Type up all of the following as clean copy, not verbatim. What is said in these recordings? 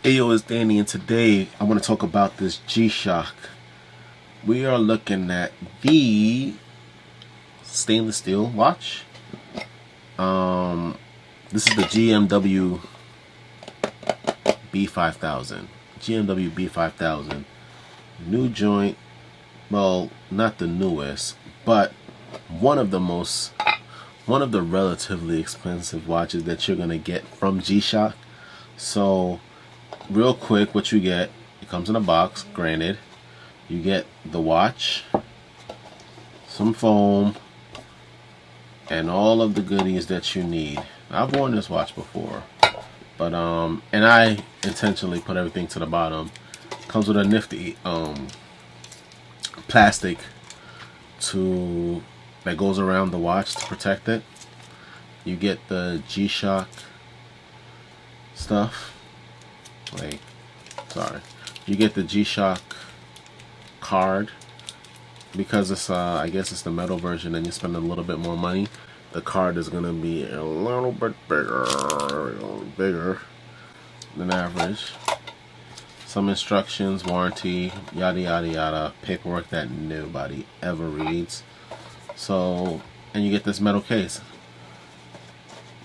AYO is Daeni, and today I want to talk about this G-Shock. We are looking at the stainless steel watch. This is the GMWB5000. GMWB5000. New joint. Well, not the newest, but one of the relatively expensive watches that you're gonna get from G-Shock. So real quick, what you get, it comes in a box, granted. You get the watch, some foam, and all of the goodies that you need. I've worn this watch before, but and I intentionally put everything to the bottom. Comes with a nifty plastic that goes around the watch to protect it. You get the G-Shock stuff. You get the G-Shock card because it's I guess it's the metal version and you spend a little bit more money. The card is gonna be a little bit bigger than average. Some instructions, warranty, yada yada yada, paperwork that nobody ever reads. So, and you get this metal case,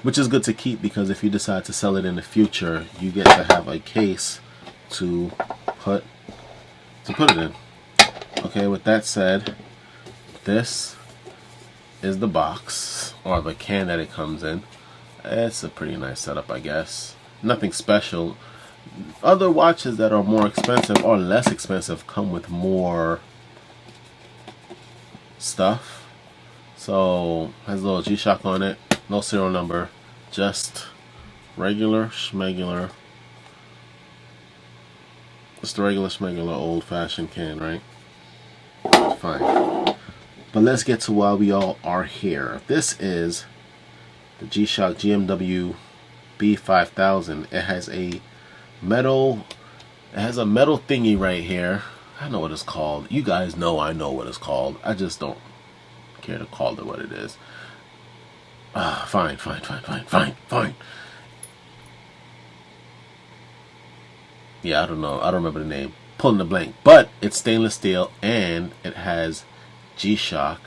which is good to keep because if you decide to sell it in the future, you get to have a case to put it in. Okay, with that said, this is the box or the can that it comes in. It's a pretty nice setup, I guess. Nothing special. Other watches that are more expensive or less expensive come with more stuff. So has a little G-Shock on it, no serial number, just regular schmegular. It's the regular schmegular old-fashioned can, right? Fine. But let's get to why we all are here. This is the G-Shock GMWB5000. It has a metal thingy right here. I know what it's called. You guys know I know what it's called. I just don't care to call it what it is. Fine. Yeah, I don't know. I don't remember the name. Pulling the blank. But it's stainless steel and it has G-Shock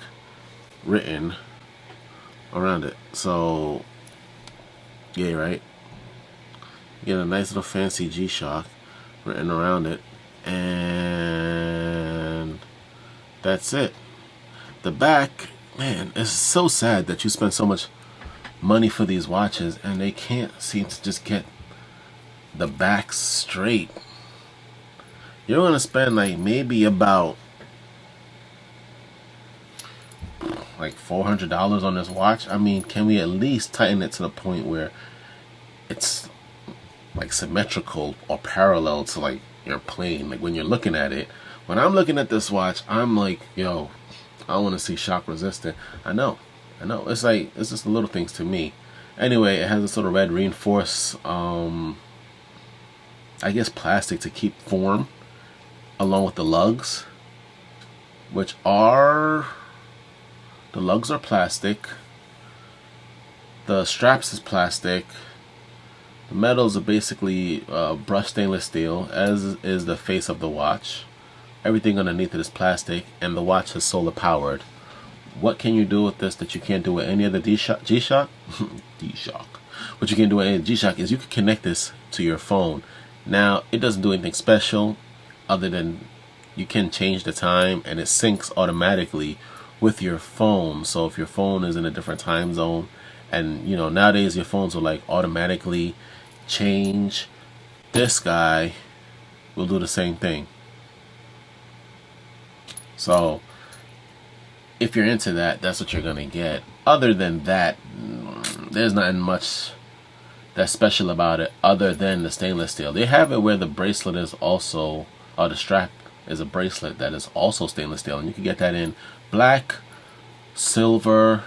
written around it. So, yeah, right? You get a nice little fancy G-Shock written around it. And that's it. The back, man, it's so sad that you spend so much money for these watches and they can't seem to just get the back straight. You're gonna spend like maybe about like $400 on this watch. I mean, can we at least tighten it to the point where it's like symmetrical or parallel to like your plane? Like when you're looking at it, when I'm looking at this watch, I'm like, yo, I want to see shock resistant. I know. It's like, it's just the little things to me. Anyway, it has a sort of red reinforced I guess plastic to keep form, along with the lugs, which are, the lugs are plastic, the straps is plastic, the metals are basically brushed stainless steel, as is the face of the watch. Everything underneath it is plastic, and the watch is solar powered. What can you do with this that you can't do with any other G-Shock? D-Shock. What you can do with any G-Shock is you can connect this to your phone. Now, it doesn't do anything special other than you can change the time and it syncs automatically with your phone. So if your phone is in a different time zone, and you know, nowadays your phones will like automatically change, this guy will do the same thing. So if you're into that, that's what you're gonna get. Other than that, there's nothing much that's special about it other than the stainless steel. They have it where the bracelet is also, or the strap is a bracelet that is also stainless steel, and you can get that in black, silver,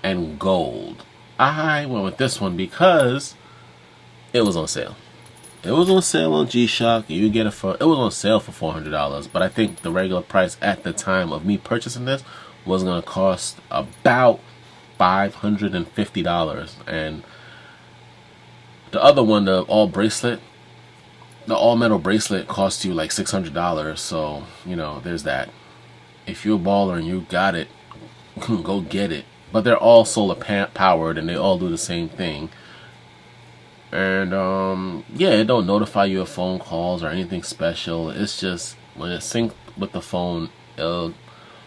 and gold. I went with this one because it was on sale. It was on sale on G-Shock. You get it for, it was on sale for $400, but I think the regular price at the time of me purchasing this was gonna cost about $550, and the other one, the all bracelet, the all metal bracelet costs you like $600, so you know there's that. If you're a baller and you got it, go get it. But they're all solar powered and they all do the same thing. And yeah, it don't notify you of phone calls or anything special. It's just when it's synced with the phone, it'll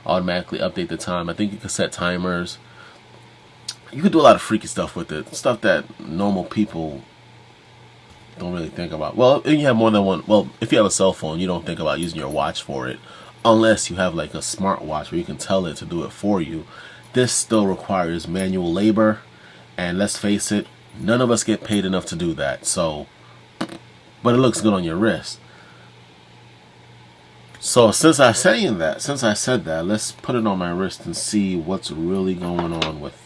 automatically update the time. I think you can set timers. You can do a lot of freaky stuff with it, stuff that normal people don't really think about. Well, if you have more than one, well, if you have a cell phone, you don't think about using your watch for it, unless you have like a smart watch where you can tell it to do it for you. This still requires manual labor, and let's face it, none of us get paid enough to do that. So, but it looks good on your wrist. So since I said that, let's put it on my wrist and see what's really going on with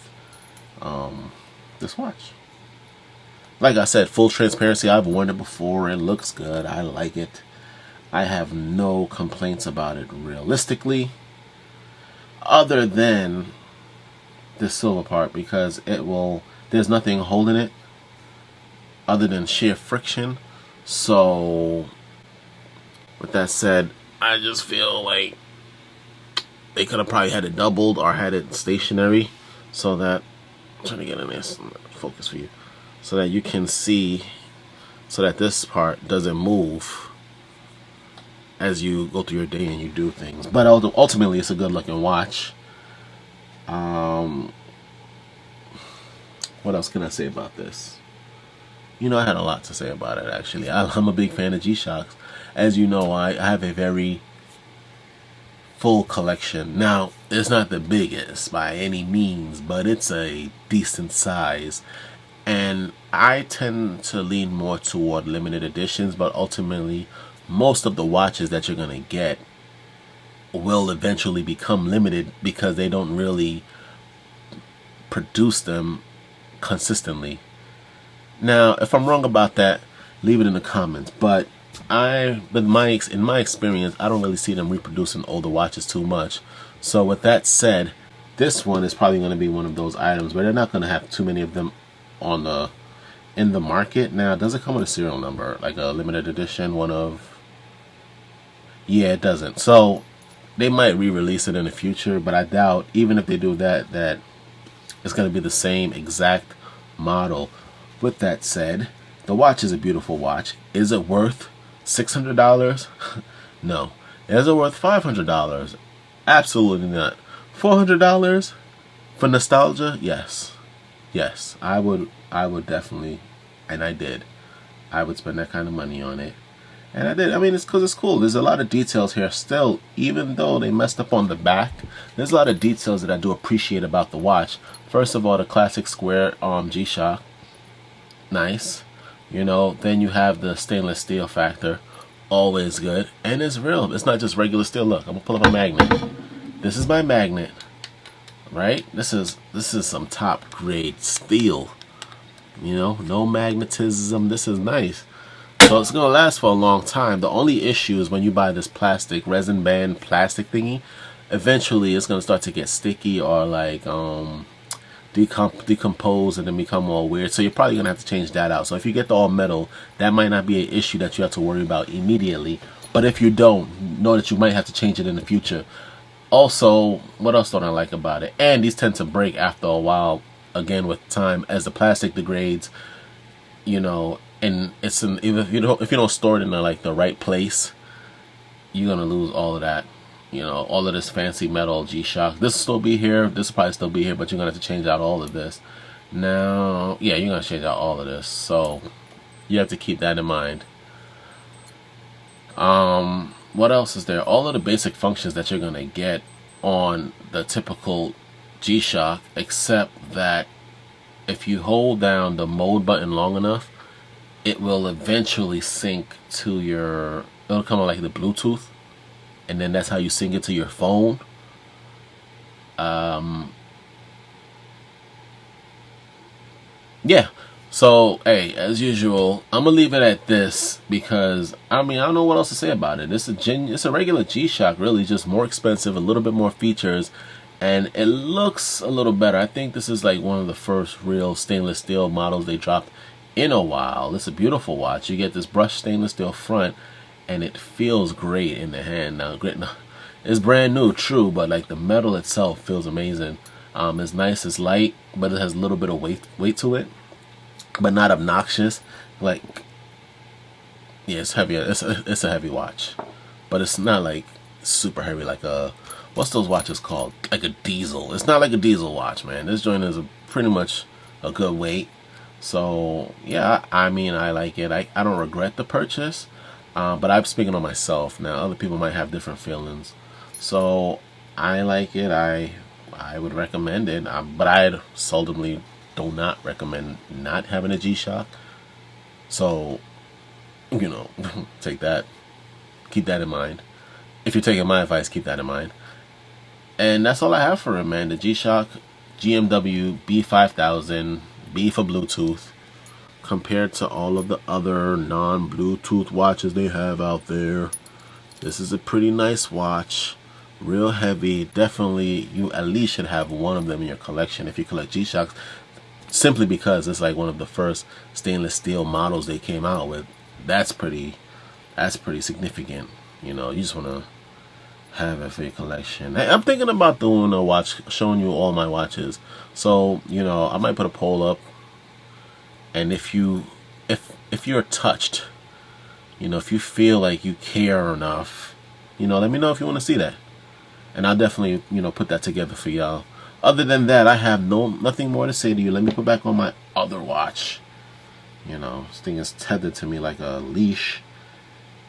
this watch. Like I said, full transparency, I've worn it before. It looks good. I like it. I have no complaints about it realistically, other than this silver part, because there's nothing holding it other than sheer friction. So with that said, I just feel like they could have probably had it doubled or had it stationary, so that, I'm trying to get in this focus for you, so that you can see, so that this part doesn't move as you go through your day and you do things. But ultimately, it's a good looking watch. What else can I say about this? You know, I had a lot to say about it, actually. I'm a big fan of G-Shocks. As you know, I have a very full collection. Now, it's not the biggest by any means, but it's a decent size. And I tend to lean more toward limited editions, but ultimately, most of the watches that you're going to get will eventually become limited because they don't really produce them consistently. Now, if I'm wrong about that, leave it in the comments. But in my experience, I don't really see them reproducing older watches too much. So with that said, this one is probably going to be one of those items, but they're not going to have too many of them in the market. Now, does it come with a serial number, like a limited edition one of? Yeah, it doesn't. So they might re-release it in the future, but I doubt, even if they do that, that it's going to be the same exact model. With that said, the watch is a beautiful watch. Is it worth $600? No. Is it worth $500? Absolutely not. $400 for nostalgia? Yes. Yes, I would definitely, and I did. I would spend that kind of money on it. And I did. I mean, it's because it's cool. There's a lot of details here still, even though they messed up on the back. There's a lot of details that I do appreciate about the watch. First of all, the classic square G-Shock. Nice. You know, then you have the stainless steel factor. Always good. And it's real. It's not just regular steel. Look, I'm going to pull up a magnet. This is my magnet. Right? This is some top grade steel. You know, no magnetism. This is nice. So it's going to last for a long time. The only issue is when you buy this plastic, resin band plastic thingy, eventually it's going to start to get sticky or like decompose and then become all weird. So you're probably going to have to change that out. So if you get the all metal, that might not be an issue that you have to worry about immediately. But if you don't, know that you might have to change it in the future. Also, what else don't I like about it? And these tend to break after a while, again with time, as the plastic degrades, you know. And it's if you don't store it in the right place, you're gonna lose all of that. You know, all of this fancy metal G-Shock. This will still be here. This will probably still be here, but you're gonna have to change out all of this. Now, yeah, you're gonna change out all of this. So you have to keep that in mind. What else is there? All of the basic functions that you're gonna get on the typical G-Shock, except that if you hold down the mode button long enough, it will eventually sync to your, it'll come on like the Bluetooth, and then that's how you sync it to your phone. Yeah, so hey, as usual, I'm gonna leave it at this because I mean I don't know what else to say about it. It's a regular G-Shock, really, just more expensive, a little bit more features, and it looks a little better. I think this is like one of the first real stainless steel models they dropped in a while. It's a beautiful watch. You get this brushed stainless steel front, and it feels great in the hand. Now, it's brand new, true, but like the metal itself feels amazing. It's nice, it's light, but it has a little bit of weight to it, but not obnoxious. Like, yeah, it's heavy. It's a heavy watch, but it's not like super heavy like a, what's those watches called? Like a diesel. It's not like a diesel watch, man. This joint is pretty much a good weight. So yeah, I mean, I like it. I don't regret the purchase, but I'm speaking on myself. Now other people might have different feelings. So I like it. I would recommend it, but I seldomly do not recommend not having a G-Shock. So, you know, take that, keep that in mind. If you're taking my advice, keep that in mind. And that's all I have for it, man. The G-Shock GMWB5000, B for Bluetooth. Compared to all of the other non-Bluetooth watches they have out there, this is a pretty nice watch. Real heavy. Definitely, you at least should have one of them in your collection if you collect G-Shocks. Simply because it's like one of the first stainless steel models they came out with. That's pretty significant. You know, you just want to have it for your collection. Hey, I'm thinking about doing a watch, showing you all my watches. So, you know, I might put a poll up. And if you're touched, you know, if you feel like you care enough, you know, let me know if you want to see that. And I'll definitely, you know, put that together for y'all. Other than that, I have nothing more to say to you. Let me put back on my other watch. You know, this thing is tethered to me like a leash.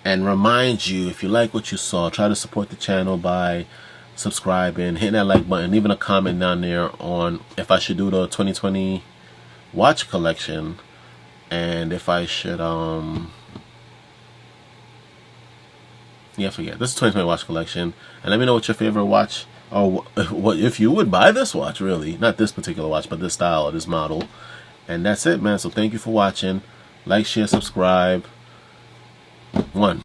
And remind you, if you like what you saw, try to support the channel by subscribing, hitting that like button, leaving a comment down there on if I should do the 2020 watch collection, and if I should yeah, forget this is 2020 watch collection. And let me know what your favorite watch, or what if you would buy this watch, really, not this particular watch, but this style or this model. And that's it, man. So thank you for watching. Like, share, subscribe. One.